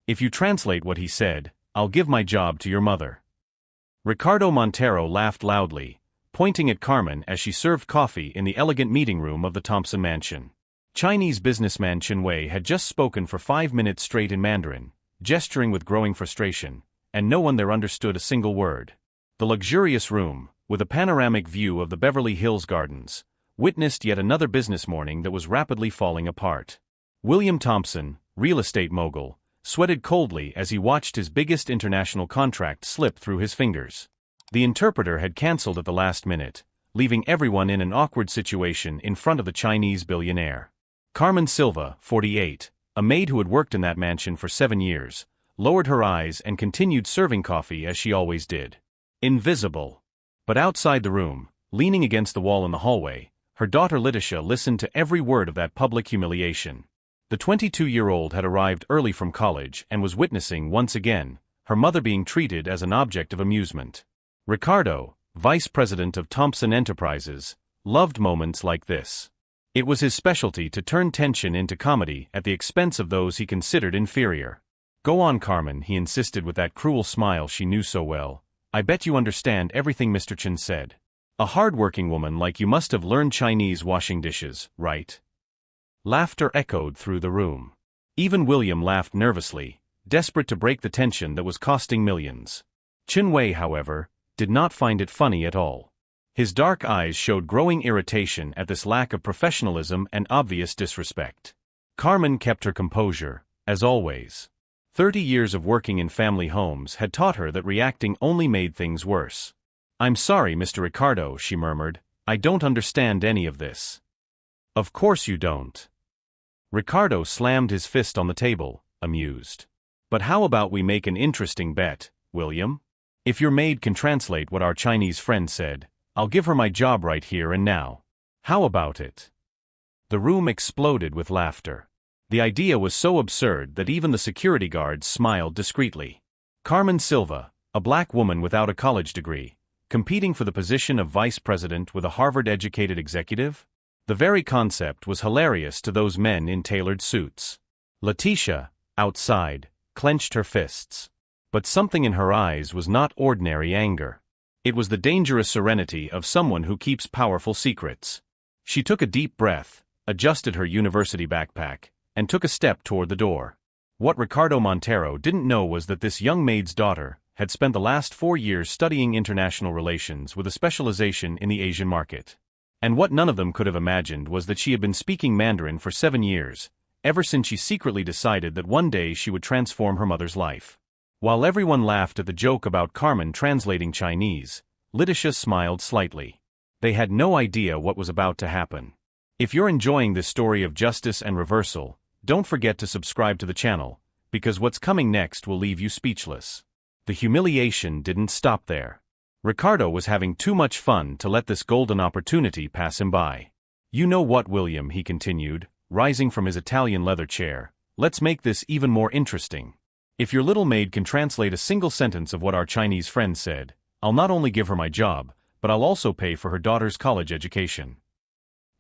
If you translate what he said, I'll give my job to your mother. Ricardo Montero laughed loudly, pointing at Carmen as she served coffee in the elegant meeting room of the Thompson mansion. Chinese businessman Chen Wei had just spoken for 5 minutes straight in Mandarin, gesturing with growing frustration, and no one there understood a single word. The luxurious room, with a panoramic view of the Beverly Hills Gardens, witnessed yet another business morning that was rapidly falling apart. William Thompson, real estate mogul, sweated coldly as he watched his biggest international contract slip through his fingers. The interpreter had cancelled at the last minute, leaving everyone in an awkward situation in front of the Chinese billionaire. Carmen Silva, 48, a maid who had worked in that mansion for 7 years, lowered her eyes and continued serving coffee as she always did. Invisible. But outside the room, leaning against the wall in the hallway, her daughter Letitia listened to every word of that public humiliation. The 22-year-old had arrived early from college and was witnessing, once again, her mother being treated as an object of amusement. Ricardo, vice president of Thompson Enterprises, loved moments like this. It was his specialty to turn tension into comedy at the expense of those he considered inferior. "Go on, Carmen," he insisted with that cruel smile she knew so well. "I bet you understand everything Mr. Chen said. A hard-working woman like you must have learned Chinese washing dishes, right?" Laughter echoed through the room. Even William laughed nervously, desperate to break the tension that was costing millions. Chen Wei, however, did not find it funny at all. His dark eyes showed growing irritation at this lack of professionalism and obvious disrespect. Carmen kept her composure, as always. 30 years of working in family homes had taught her that reacting only made things worse. "I'm sorry, Mr. Ricardo," she murmured. "I don't understand any of this." "Of course you don't." Ricardo slammed his fist on the table, amused. "But how about we make an interesting bet, William? If your maid can translate what our Chinese friend said, I'll give her my job right here and now. How about it?" The room exploded with laughter. The idea was so absurd that even the security guards smiled discreetly. Carmen Silva, a black woman without a college degree, competing for the position of vice president with a Harvard-educated executive? The very concept was hilarious to those men in tailored suits. Letitia, outside, clenched her fists. But something in her eyes was not ordinary anger. It was the dangerous serenity of someone who keeps powerful secrets. She took a deep breath, adjusted her university backpack, and took a step toward the door. What Ricardo Montero didn't know was that this young maid's daughter had spent the last 4 years studying international relations with a specialization in the Asian market. And what none of them could have imagined was that she had been speaking Mandarin for 7 years, ever since she secretly decided that one day she would transform her mother's life. While everyone laughed at the joke about Carmen translating Chinese, Letitia smiled slightly. They had no idea what was about to happen. If you're enjoying this story of justice and reversal, don't forget to subscribe to the channel, because what's coming next will leave you speechless. The humiliation didn't stop there. Ricardo was having too much fun to let this golden opportunity pass him by. "You know what, William," he continued, rising from his Italian leather chair, "let's make this even more interesting. If your little maid can translate a single sentence of what our Chinese friend said, I'll not only give her my job, but I'll also pay for her daughter's college education."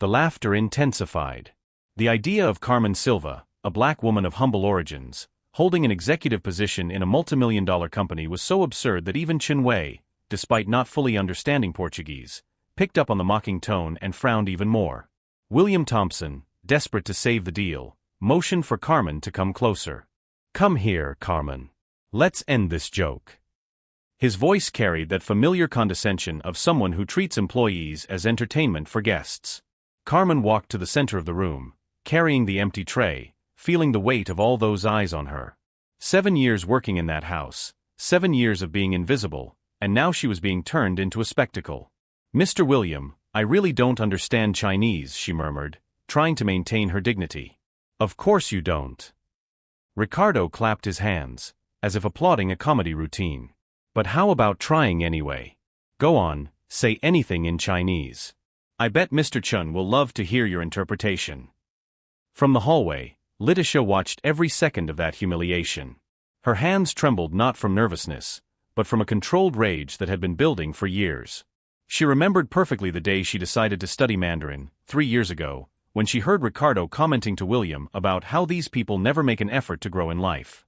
The laughter intensified. The idea of Carmen Silva, a black woman of humble origins, holding an executive position in a multimillion-dollar company was so absurd that even Chen Wei, despite not fully understanding Portuguese, picked up on the mocking tone and frowned even more. William Thompson, desperate to save the deal, motioned for Carmen to come closer. "Come here, Carmen. Let's end this joke." His voice carried that familiar condescension of someone who treats employees as entertainment for guests. Carmen walked to the center of the room, carrying the empty tray, feeling the weight of all those eyes on her. 7 years working in that house, 7 years of being invisible, and now she was being turned into a spectacle. "Mr. William, I really don't understand Chinese," she murmured, trying to maintain her dignity. "Of course you don't." Ricardo clapped his hands, as if applauding a comedy routine. "But how about trying anyway? Go on, say anything in Chinese. I bet Mr. Chen will love to hear your interpretation." From the hallway, Letitia watched every second of that humiliation. Her hands trembled not from nervousness, but from a controlled rage that had been building for years. She remembered perfectly the day she decided to study Mandarin, 3 years ago, when she heard Ricardo commenting to William about how these people never make an effort to grow in life.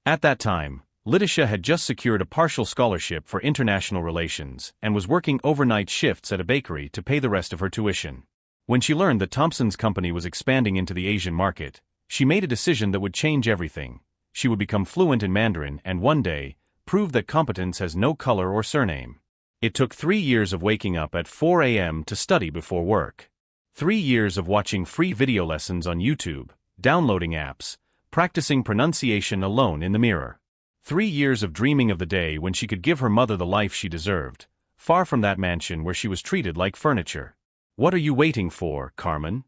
At that time, Letitia had just secured a partial scholarship for international relations and was working overnight shifts at a bakery to pay the rest of her tuition. When she learned that Thompson's company was expanding into the Asian market, she made a decision that would change everything. She would become fluent in Mandarin and one day, prove that competence has no color or surname. It took 3 years of waking up at 4 a.m. to study before work. 3 years of watching free video lessons on YouTube, downloading apps, practicing pronunciation alone in the mirror. 3 years of dreaming of the day when she could give her mother the life she deserved, far from that mansion where she was treated like furniture. "What are you waiting for, Carmen?"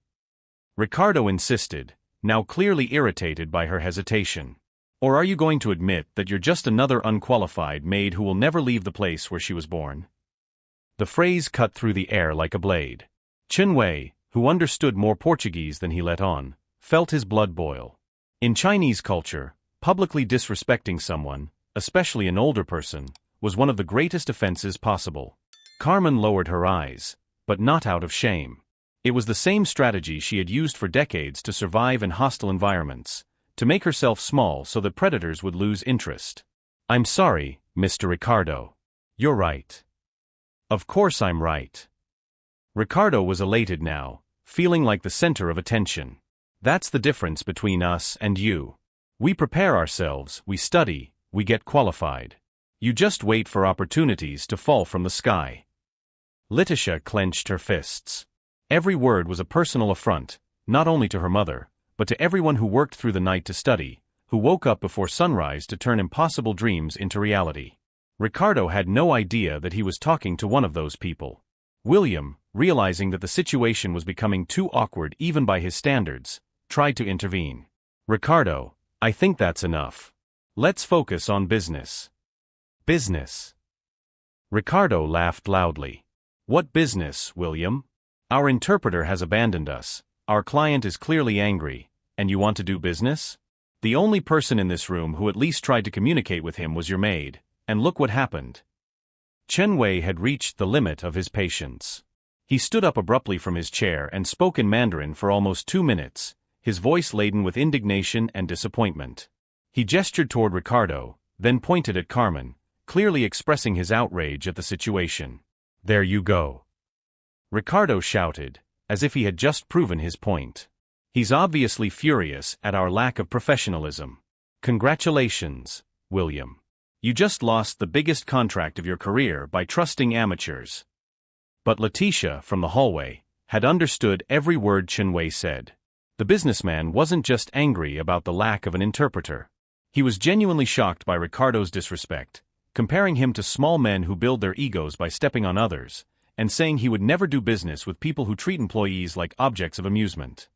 Ricardo insisted, now clearly irritated by her hesitation. "Or are you going to admit that you're just another unqualified maid who will never leave the place where she was born?" The phrase cut through the air like a blade. Chen Wei, who understood more Portuguese than he let on, felt his blood boil. In Chinese culture, publicly disrespecting someone, especially an older person, was one of the greatest offenses possible. Carmen lowered her eyes, but not out of shame. It was the same strategy she had used for decades to survive in hostile environments, to make herself small so that predators would lose interest. "I'm sorry, Mr. Ricardo. You're right." "Of course I'm right." Ricardo was elated now, feeling like the center of attention. "That's the difference between us and you. We prepare ourselves, we study, we get qualified. You just wait for opportunities to fall from the sky." Letitia clenched her fists. Every word was a personal affront, not only to her mother, but to everyone who worked through the night to study, who woke up before sunrise to turn impossible dreams into reality. Ricardo had no idea that he was talking to one of those people. William, realizing that the situation was becoming too awkward even by his standards, tried to intervene. "Ricardo, I think that's enough. Let's focus on business." "Business?" Ricardo laughed loudly. "What business, William? Our interpreter has abandoned us, our client is clearly angry, and you want to do business? The only person in this room who at least tried to communicate with him was your maid, and look what happened." Chen Wei had reached the limit of his patience. He stood up abruptly from his chair and spoke in Mandarin for almost 2 minutes, his voice laden with indignation and disappointment. He gestured toward Ricardo, then pointed at Carmen, clearly expressing his outrage at the situation. "There you go." Ricardo shouted, as if he had just proven his point. "He's obviously furious at our lack of professionalism. Congratulations, William. You just lost the biggest contract of your career by trusting amateurs." But Letitia, from the hallway, had understood every word Chen Wei said. The businessman wasn't just angry about the lack of an interpreter. He was genuinely shocked by Ricardo's disrespect, comparing him to small men who build their egos by stepping on others, and saying he would never do business with people who treat employees like objects of amusement.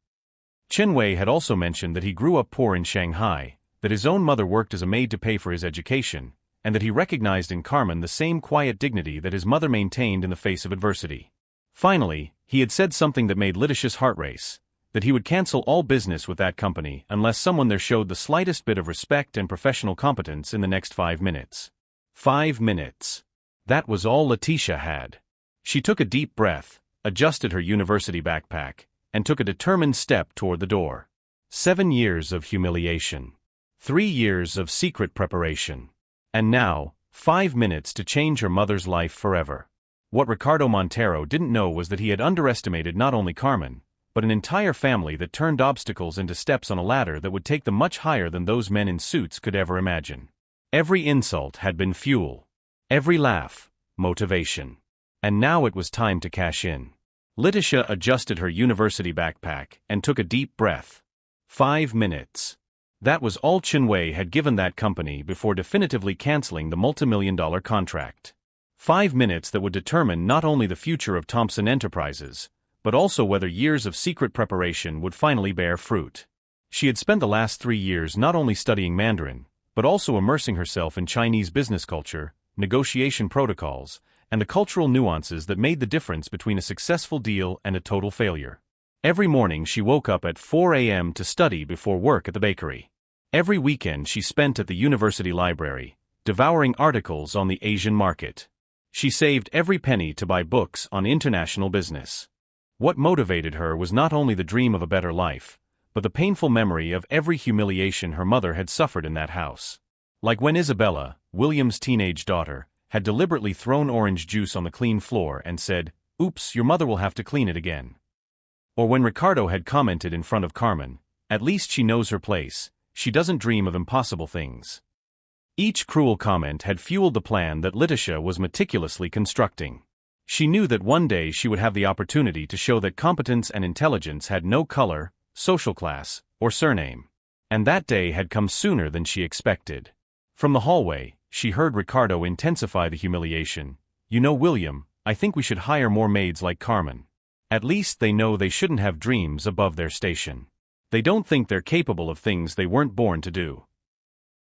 Chen Wei had also mentioned that he grew up poor in Shanghai, that his own mother worked as a maid to pay for his education, and that he recognized in Carmen the same quiet dignity that his mother maintained in the face of adversity. Finally, he had said something that made Letitia's heart race, that he would cancel all business with that company unless someone there showed the slightest bit of respect and professional competence in the next 5 minutes. 5 minutes. That was all Letitia had. She took a deep breath, adjusted her university backpack, and took a determined step toward the door. 7 years of humiliation. 3 years of secret preparation. And now, 5 minutes to change her mother's life forever. What Ricardo Montero didn't know was that he had underestimated not only Carmen, but an entire family that turned obstacles into steps on a ladder that would take them much higher than those men in suits could ever imagine. Every insult had been fuel. Every laugh, motivation. And now it was time to cash in. Letitia adjusted her university backpack and took a deep breath. 5 minutes. That was all Chen Wei had given that company before definitively canceling the multimillion-dollar contract. 5 minutes that would determine not only the future of Thompson Enterprises, but also whether years of secret preparation would finally bear fruit. She had spent the last 3 years not only studying Mandarin, but also immersing herself in Chinese business culture, negotiation protocols, and the cultural nuances that made the difference between a successful deal and a total failure. Every morning she woke up at 4 a.m. to study before work at the bakery. Every weekend she spent at the university library, devouring articles on the Asian market. She saved every penny to buy books on international business. What motivated her was not only the dream of a better life, but the painful memory of every humiliation her mother had suffered in that house. Like when Isabella, William's teenage daughter, had deliberately thrown orange juice on the clean floor and said, "Oops, your mother will have to clean it again." Or when Ricardo had commented in front of Carmen, "At least she knows her place, she doesn't dream of impossible things." Each cruel comment had fueled the plan that Letitia was meticulously constructing. She knew that one day she would have the opportunity to show that competence and intelligence had no color, social class, or surname. And that day had come sooner than she expected. From the hallway, she heard Ricardo intensify the humiliation. "You know, William, I think we should hire more maids like Carmen. At least they know they shouldn't have dreams above their station. They don't think they're capable of things they weren't born to do."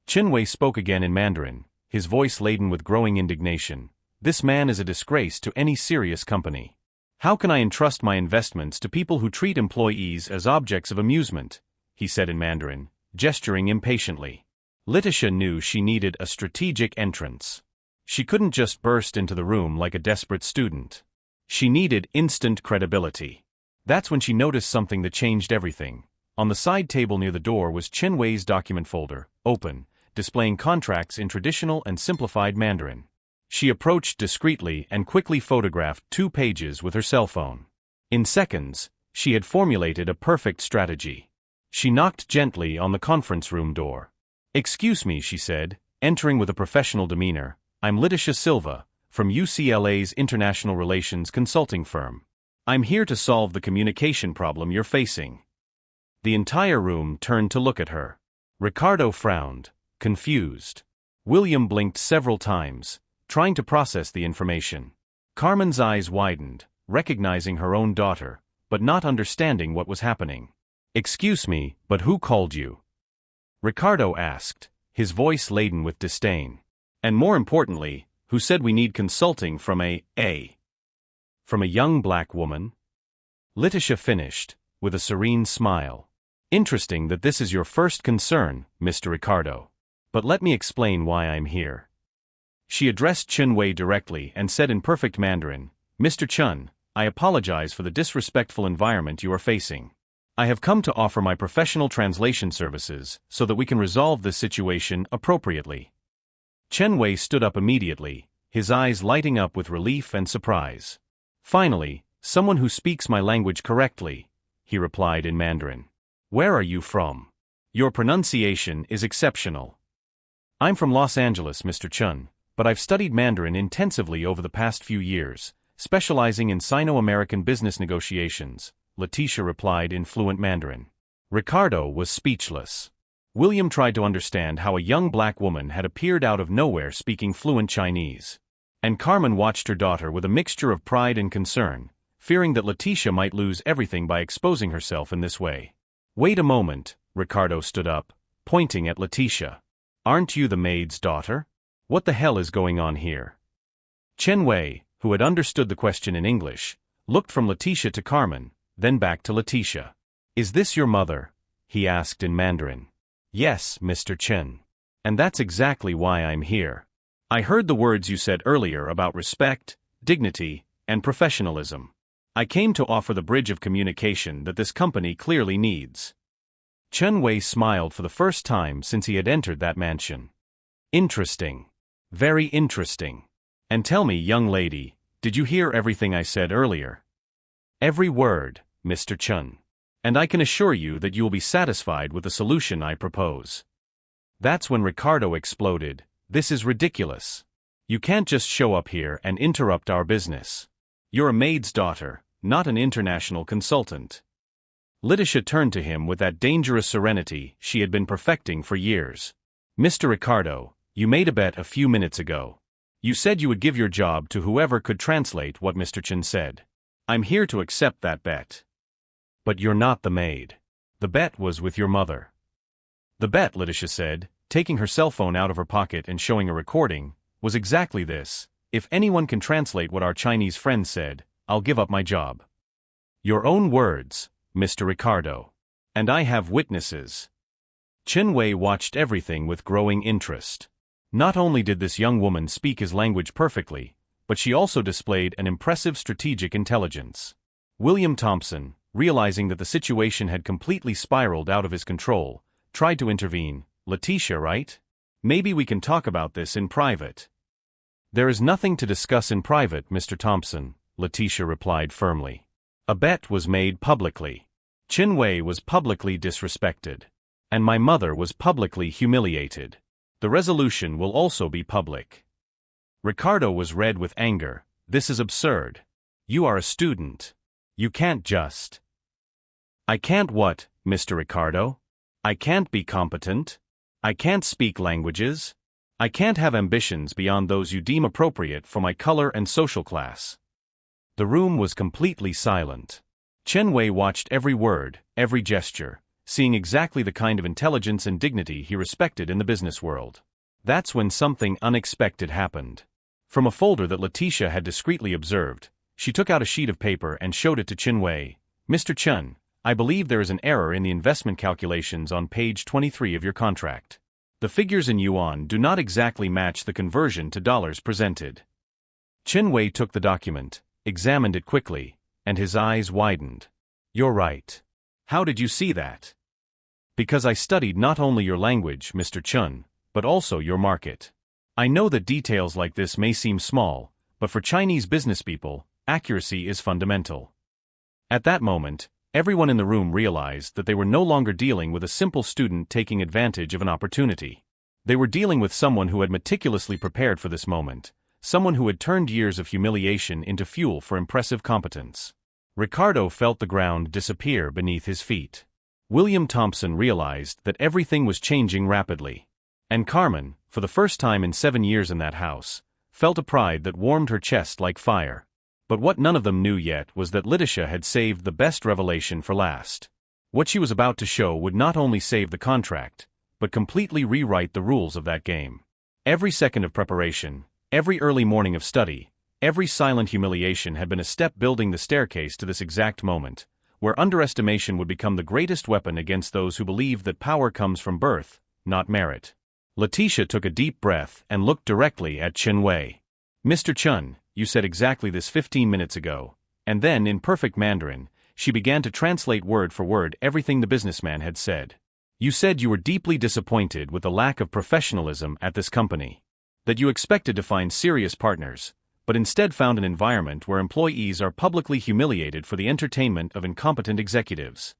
Chinwei spoke again in Mandarin, his voice laden with growing indignation. "This man is a disgrace to any serious company. How can I entrust my investments to people who treat employees as objects of amusement?" he said in Mandarin, gesturing impatiently. Letitia knew she needed a strategic entrance. She couldn't just burst into the room like a desperate student. She needed instant credibility. That's when she noticed something that changed everything. On the side table near the door was Chinwei's document folder, open, displaying contracts in traditional and simplified Mandarin. She approached discreetly and quickly photographed 2 pages with her cell phone. In seconds, she had formulated a perfect strategy. She knocked gently on the conference room door. "Excuse me," she said, entering with a professional demeanor. "I'm Letitia Silva, from UCLA's International Relations Consulting firm. I'm here to solve the communication problem you're facing." The entire room turned to look at her. Ricardo frowned, confused. William blinked several times, trying to process the information. Carmen's eyes widened, recognizing her own daughter, but not understanding what was happening. "Excuse me, but who called you?" Ricardo asked, his voice laden with disdain. "And more importantly, who said we need consulting from from a young black woman?" Letitia finished, with a serene smile. "Interesting that this is your first concern, Mr. Ricardo. But let me explain why I'm here." She addressed Chinwei directly and said in perfect Mandarin, "Mr. Chun, I apologize for the disrespectful environment you are facing. I have come to offer my professional translation services so that we can resolve this situation appropriately." Chinwei stood up immediately, his eyes lighting up with relief and surprise. "Finally, someone who speaks my language correctly," he replied in Mandarin. "Where are you from? Your pronunciation is exceptional." "I'm from Los Angeles, Mr. Chun, but I've studied Mandarin intensively over the past few years, specializing in Sino-American business negotiations," Letitia replied in fluent Mandarin. Ricardo was speechless. William tried to understand how a young black woman had appeared out of nowhere speaking fluent Chinese. And Carmen watched her daughter with a mixture of pride and concern, fearing that Letitia might lose everything by exposing herself in this way. "Wait a moment," Ricardo stood up, pointing at Letitia. "Aren't you the maid's daughter? What the hell is going on here?" Chinwei, who had understood the question in English, looked from Letitia to Carmen, then back to Letitia. "Is this your mother?" he asked in Mandarin. "Yes, Mr. Chen. And that's exactly why I'm here. I heard the words you said earlier about respect, dignity, and professionalism. I came to offer the bridge of communication that this company clearly needs." Chinwei smiled for the first time since he had entered that mansion. "Interesting. Very interesting. And tell me, young lady, did you hear everything I said earlier?" "Every word, Mr. Chun. And I can assure you that you will be satisfied with the solution I propose." That's when Ricardo exploded. "This is ridiculous. You can't just show up here and interrupt our business. You're a maid's daughter, not an international consultant." Letitia turned to him with that dangerous serenity she had been perfecting for years. "Mr. Ricardo, you made a bet a few minutes ago. You said you would give your job to whoever could translate what Mr. Chen said. I'm here to accept that bet. But you're not the maid. The bet was with your mother." "The bet," Letitia said, taking her cell phone out of her pocket and showing a recording, "was exactly this: if anyone can translate what our Chinese friend said, I'll give up my job." "Your own words, Mr. Ricardo. And I have witnesses." Chinwei watched everything with growing interest. Not only did this young woman speak his language perfectly, but she also displayed an impressive strategic intelligence. William Thompson, realizing that the situation had completely spiraled out of his control, tried to intervene. "Letitia, right? Maybe we can talk about this in private. There is nothing to discuss in private, Mr. Thompson, Letitia replied firmly. A bet was made publicly. Chin Wei was publicly disrespected. And my mother was publicly humiliated. The resolution will also be public. Ricardo was red with anger. This is absurd. You are a student. You can't just. I can't what, Mr. Ricardo? I can't be competent. I can't speak languages. I can't have ambitions beyond those you deem appropriate for my color and social class. The room was completely silent. Chen Wei watched every word, every gesture, seeing exactly the kind of intelligence and dignity he respected in the business world. That's when something unexpected happened. From a folder that Letitia had discreetly observed, she took out a sheet of paper and showed it to Chen Wei. Mr. Chen, I believe there is an error in the investment calculations on page 23 of your contract. The figures in yuan do not exactly match the conversion to dollars presented. Chen Wei took the document, examined it quickly, and his eyes widened. You're right. How did you see that? Because I studied not only your language, Mr. Chen, but also your market. I know that details like this may seem small, but for Chinese businesspeople, accuracy is fundamental. At that moment, everyone in the room realized that they were no longer dealing with a simple student taking advantage of an opportunity. They were dealing with someone who had meticulously prepared for this moment, someone who had turned years of humiliation into fuel for impressive competence. Ricardo felt the ground disappear beneath his feet. William Thompson realized that everything was changing rapidly. And Carmen, for the first time in 7 years in that house, felt a pride that warmed her chest like fire. But what none of them knew yet was that Letitia had saved the best revelation for last. What she was about to show would not only save the contract, but completely rewrite the rules of that game. Every second of preparation, every early morning of study, every silent humiliation had been a step building the staircase to this exact moment, where underestimation would become the greatest weapon against those who believe that power comes from birth, not merit. Letitia took a deep breath and looked directly at Chen Wei. Mr. Chen, you said exactly this 15 minutes ago, and then in perfect Mandarin, she began to translate word for word everything the businessman had said. You said you were deeply disappointed with the lack of professionalism at this company. That you expected to find serious partners, but instead found an environment where employees are publicly humiliated for the entertainment of incompetent executives.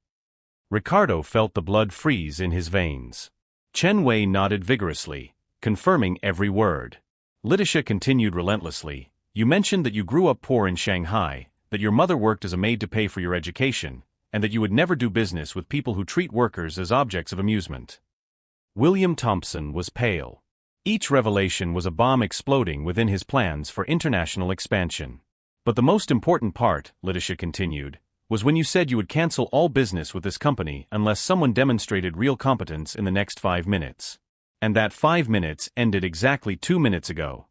Ricardo felt the blood freeze in his veins. Chen Wei nodded vigorously, confirming every word. Letitia continued relentlessly. You mentioned that you grew up poor in Shanghai, that your mother worked as a maid to pay for your education, and that you would never do business with people who treat workers as objects of amusement. William Thompson was pale. Each revelation was a bomb exploding within his plans for international expansion. But the most important part, Letitia continued, was when you said you would cancel all business with this company unless someone demonstrated real competence in the next 5 minutes. And that 5 minutes ended exactly 2 minutes ago.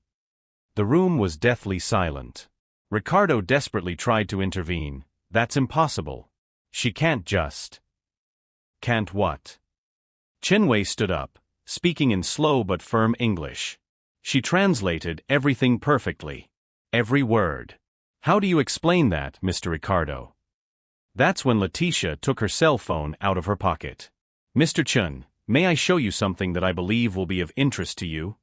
The room was deathly silent. Ricardo desperately tried to intervene. That's impossible. She can't just. Can't what? Chen Wei stood up, speaking in slow but firm English. She translated everything perfectly. Every word. How do you explain that, Mr. Ricardo? That's when Letitia took her cell phone out of her pocket. Mr. Chen, may I show you something that I believe will be of interest to you?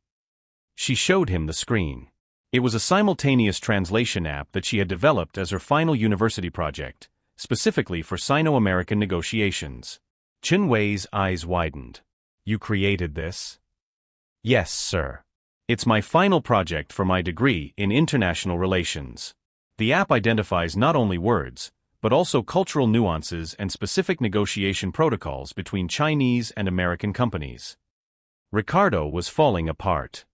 She showed him the screen. It was a simultaneous translation app that she had developed as her final university project, specifically for Sino-American negotiations. Chen Wei's eyes widened. You created this? Yes, sir. It's my final project for my degree in international relations. The app identifies not only words, but also cultural nuances and specific negotiation protocols between Chinese and American companies. Ricardo was falling apart.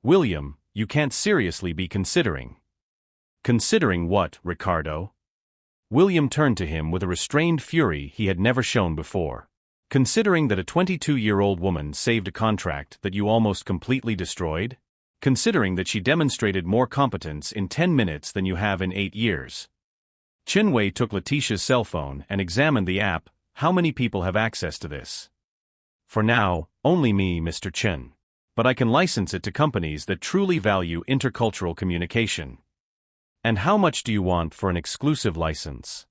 William, you can't seriously be considering. Considering what, Ricardo? William turned to him with a restrained fury he had never shown before. Considering that a 22-year-old woman saved a contract that you almost completely destroyed? Considering that she demonstrated more competence in 10 minutes than you have in 8 years? Chen Wei took Letitia's cell phone and examined the app. How many people have access to this? For now, only me, Mr. Chen. But I can license it to companies that truly value intercultural communication. And how much do you want for an exclusive license?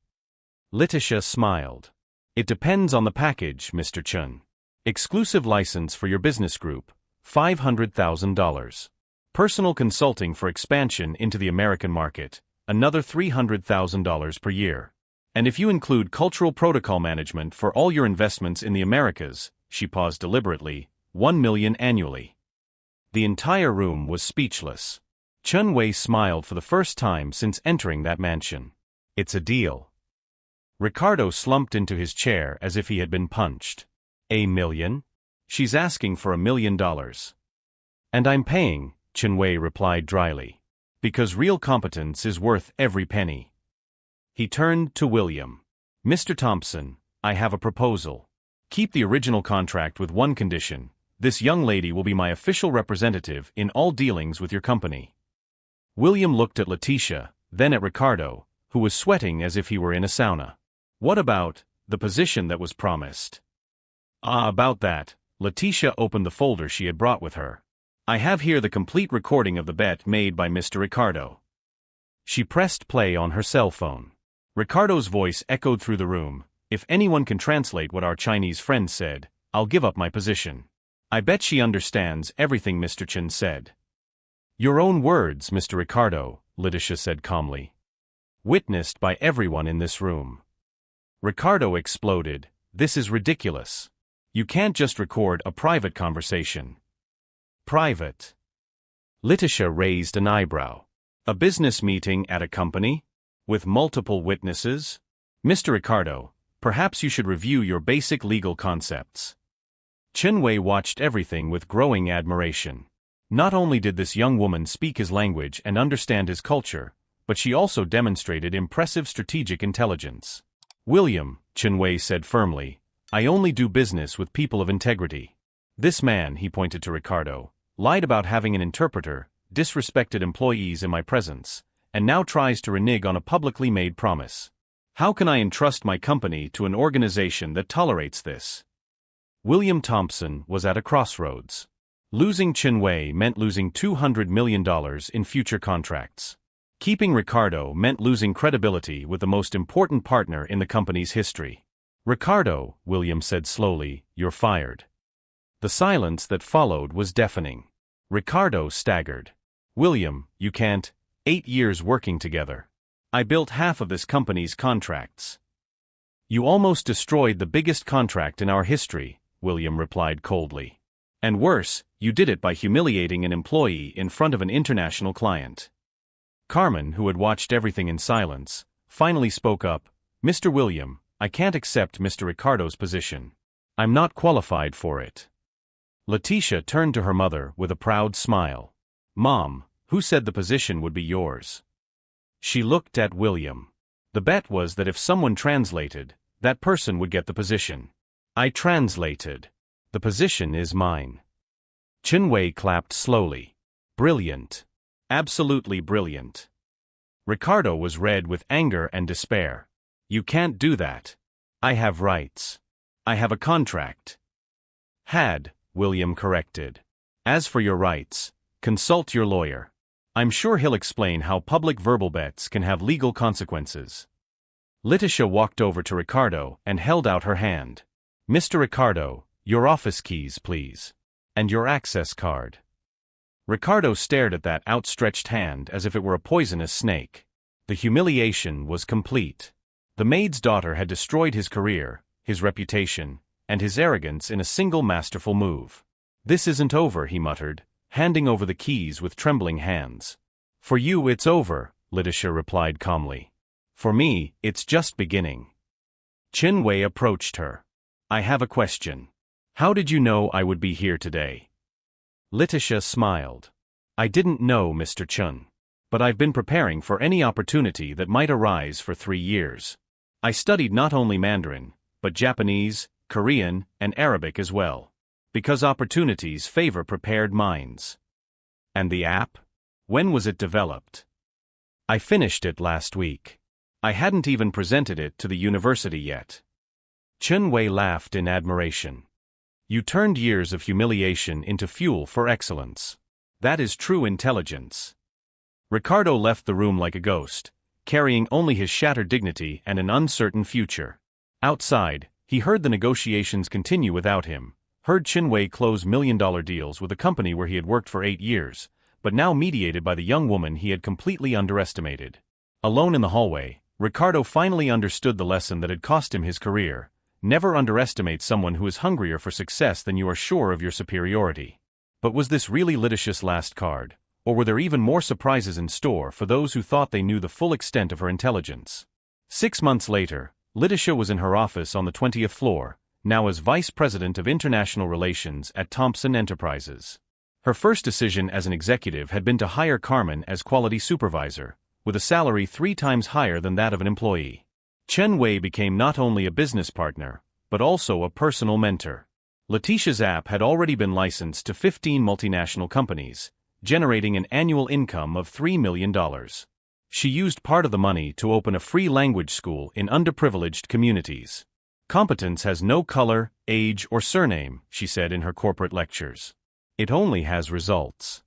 Letitia smiled. It depends on the package, Mr. Chen. Exclusive license for your business group, $500,000. Personal consulting for expansion into the American market, another $300,000 per year. And if you include cultural protocol management for all your investments in the Americas, she paused deliberately, $1 million annually. The entire room was speechless. Chen Wei smiled for the first time since entering that mansion. It's a deal. Ricardo slumped into his chair as if he had been punched. $1 million? She's asking for $1 million. And I'm paying, Chen Wei replied dryly. Because real competence is worth every penny. He turned to William. Mr. Thompson, I have a proposal. Keep the original contract with one condition. This young lady will be my official representative in all dealings with your company. William looked at Letitia, then at Ricardo, who was sweating as if he were in a sauna. What about the position that was promised? About that, Letitia opened the folder she had brought with her. I have here the complete recording of the bet made by Mr. Ricardo. She pressed play on her cell phone. Ricardo's voice echoed through the room. If anyone can translate what our Chinese friend said, I'll give up my position. I bet she understands everything Mr. Chen said. Your own words, Mr. Ricardo, Letitia said calmly. Witnessed by everyone in this room. Ricardo exploded. This is ridiculous. You can't just record a private conversation. Private. Letitia raised an eyebrow. A business meeting at a company? With multiple witnesses? Mr. Ricardo, perhaps you should review your basic legal concepts. Chen Wei watched everything with growing admiration. Not only did this young woman speak his language and understand his culture, but she also demonstrated impressive strategic intelligence. William, Chen Wei said firmly, I only do business with people of integrity. This man, he pointed to Ricardo, lied about having an interpreter, disrespected employees in my presence, and now tries to renege on a publicly made promise. How can I entrust my company to an organization that tolerates this? William Thompson was at a crossroads. Losing Chen Wei meant losing $200 million in future contracts. Keeping Ricardo meant losing credibility with the most important partner in the company's history. Ricardo, William said slowly, you're fired. The silence that followed was deafening. Ricardo staggered. William, you can't. 8 years working together. I built half of this company's contracts. You almost destroyed the biggest contract in our history, William replied coldly. And worse, you did it by humiliating an employee in front of an international client. Carmen, who had watched everything in silence, finally spoke up. Mr. William, I can't accept Mr. Ricardo's position. I'm not qualified for it. Letitia turned to her mother with a proud smile. Mom, who said the position would be yours? She looked at William. The bet was that if someone translated, that person would get the position. I translated. The position is mine. Chen Wei clapped slowly. Brilliant. Absolutely brilliant. Ricardo was red with anger and despair. You can't do that. I have rights. I have a contract. Had, William corrected. As for your rights, consult your lawyer. I'm sure he'll explain how public verbal bets can have legal consequences. Letitia walked over to Ricardo and held out her hand. Mr. Ricardo, your office keys, please. And your access card. Ricardo stared at that outstretched hand as if it were a poisonous snake. The humiliation was complete. The maid's daughter had destroyed his career, his reputation, and his arrogance in a single masterful move. This isn't over, he muttered, handing over the keys with trembling hands. For you it's over, Letitia replied calmly. For me, it's just beginning. Chen Wei approached her. I have a question. How did you know I would be here today? Letitia smiled. I didn't know, Mr. Chen. But I've been preparing for any opportunity that might arise for 3 years. I studied not only Mandarin, but Japanese, Korean, and Arabic as well. Because opportunities favor prepared minds. And the app? When was it developed? I finished it last week. I hadn't even presented it to the university yet. Chen Wei laughed in admiration. You turned years of humiliation into fuel for excellence. That is true intelligence. Ricardo left the room like a ghost, carrying only his shattered dignity and an uncertain future. Outside, he heard the negotiations continue without him, heard Chin-Wei close million-dollar deals with a company where he had worked for 8 years, but now mediated by the young woman he had completely underestimated. Alone in the hallway, Ricardo finally understood the lesson that had cost him his career. Never underestimate someone who is hungrier for success than you are sure of your superiority. But was this really Letitia's last card, or were there even more surprises in store for those who thought they knew the full extent of her intelligence? 6 months later, Letitia was in her office on the 20th floor, now as Vice President of International Relations at Thompson Enterprises. Her first decision as an executive had been to hire Carmen as quality supervisor, with a salary 3 times higher than that of an employee. Chen-Wei became not only a business partner, but also a personal mentor. Letitia's app had already been licensed to 15 multinational companies, generating an annual income of $3 million. She used part of the money to open a free language school in underprivileged communities. Competence has no color, age, or surname, she said in her corporate lectures. It only has results.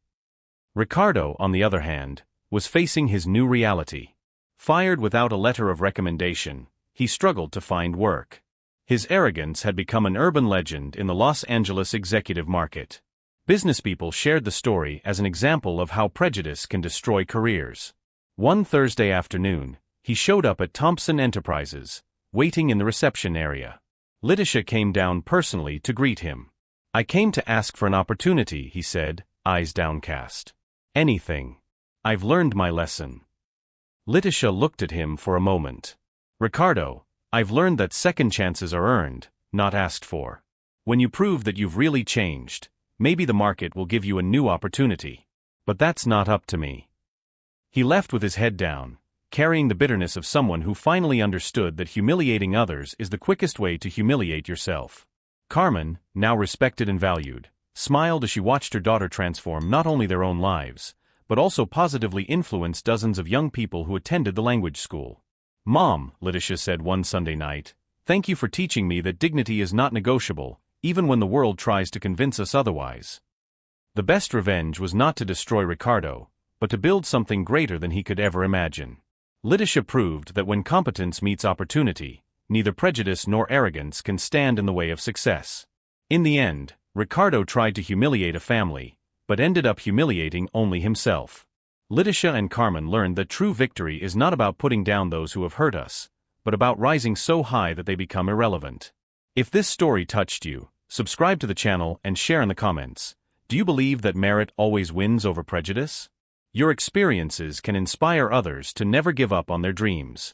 Ricardo, on the other hand, was facing his new reality. Fired without a letter of recommendation, he struggled to find work. His arrogance had become an urban legend in the Los Angeles executive market. Businesspeople shared the story as an example of how prejudice can destroy careers. One Thursday afternoon, he showed up at Thompson Enterprises, waiting in the reception area. Letitia came down personally to greet him. "I came to ask for an opportunity," he said, eyes downcast. "Anything. I've learned my lesson." Letitia looked at him for a moment. "Ricardo, I've learned that second chances are earned, not asked for. When you prove that you've really changed, maybe the market will give you a new opportunity. But that's not up to me." He left with his head down, carrying the bitterness of someone who finally understood that humiliating others is the quickest way to humiliate yourself. Carmen, now respected and valued, smiled as she watched her daughter transform not only their own lives, but also positively influence dozens of young people who attended the language school. "Mom," Letitia said one Sunday night, "thank you for teaching me that dignity is not negotiable, even when the world tries to convince us otherwise." The best revenge was not to destroy Ricardo, but to build something greater than he could ever imagine. Letitia proved that when competence meets opportunity, neither prejudice nor arrogance can stand in the way of success. In the end, Ricardo tried to humiliate a family, but ended up humiliating only himself. Letitia and Carmen learned that true victory is not about putting down those who have hurt us, but about rising so high that they become irrelevant. If this story touched you, subscribe to the channel and share in the comments. Do you believe that merit always wins over prejudice? Your experiences can inspire others to never give up on their dreams.